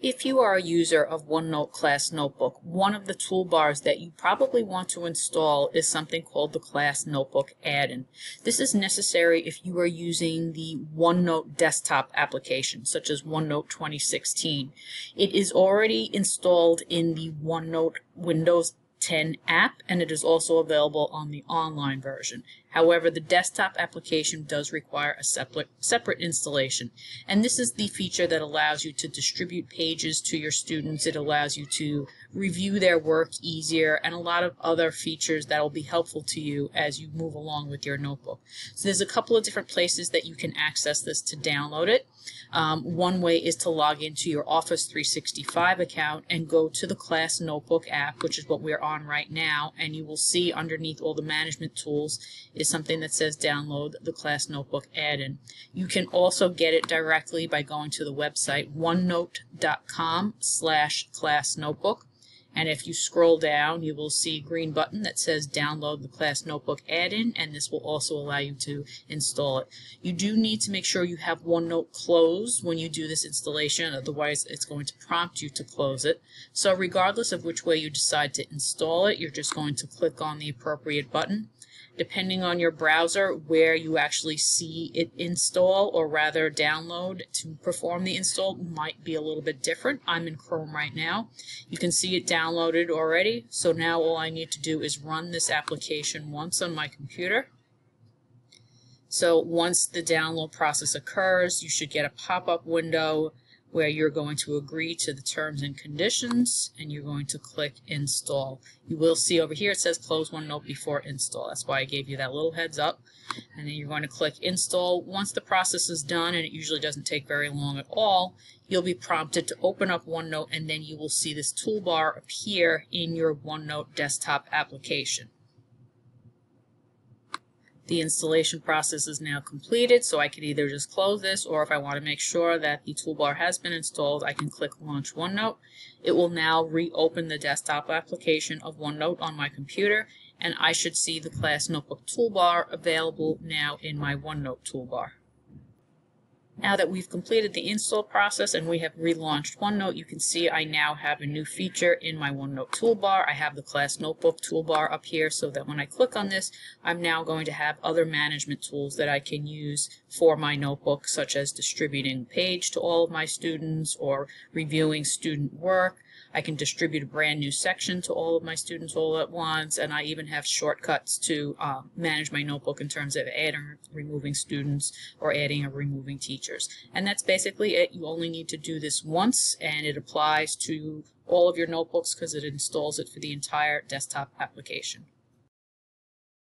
If you are a user of OneNote Class Notebook, one of the toolbars that you probably want to install is something called the Class Notebook add-in. This is necessary if you are using the OneNote desktop application, such as OneNote 2016. It is already installed in the OneNote Windows 10 app, and it is also available on the online version. However, the desktop application does require a separate installation, and this is the feature that allows you to distribute pages to your students. It allows you to review their work easier, and a lot of other features that will be helpful to you as you move along with your notebook. So there's a couple of different places that you can access this to download it. One way is to log into your Office 365 account and go to the Class Notebook app, which is what we're on right now, and you will see underneath all the management tools is something that says download the Class Notebook add-in. You can also get it directly by going to the website onenote.com/classnotebook. And if you scroll down, you will see a green button that says download the Class Notebook add-in, and this will also allow you to install it. You do need to make sure you have OneNote closed when you do this installation, otherwise it's going to prompt you to close it. So regardless of which way you decide to install it, you're just going to click on the appropriate button. Depending on your browser, where you actually see it install, or rather download to perform the install, might be a little bit different. I'm in Chrome right now. You can see it downloaded already, so now all I need to do is run this application once on my computer. So once the download process occurs, you should get a pop-up window where you're going to agree to the terms and conditions, and you're going to click install. You will see over here it says close OneNote before install. That's why I gave you that little heads up. And then you're going to click install. Once the process is done, and it usually doesn't take very long at all, you'll be prompted to open up OneNote, and then you will see this toolbar appear in your OneNote desktop application. The installation process is now completed, so I can either just close this, or if I want to make sure that the toolbar has been installed, I can click Launch OneNote. It will now reopen the desktop application of OneNote on my computer, and I should see the Class Notebook toolbar available now in my OneNote toolbar. Now that we've completed the install process and we have relaunched OneNote, you can see I now have a new feature in my OneNote toolbar. I have the Class Notebook toolbar up here, so that when I click on this, I'm now going to have other management tools that I can use for my notebook, such as distributing a page to all of my students or reviewing student work. I can distribute a brand new section to all of my students all at once, and I even have shortcuts to manage my notebook in terms of adding or removing students or adding or removing teachers. And that's basically it. You only need to do this once, and it applies to all of your notebooks because it installs it for the entire desktop application.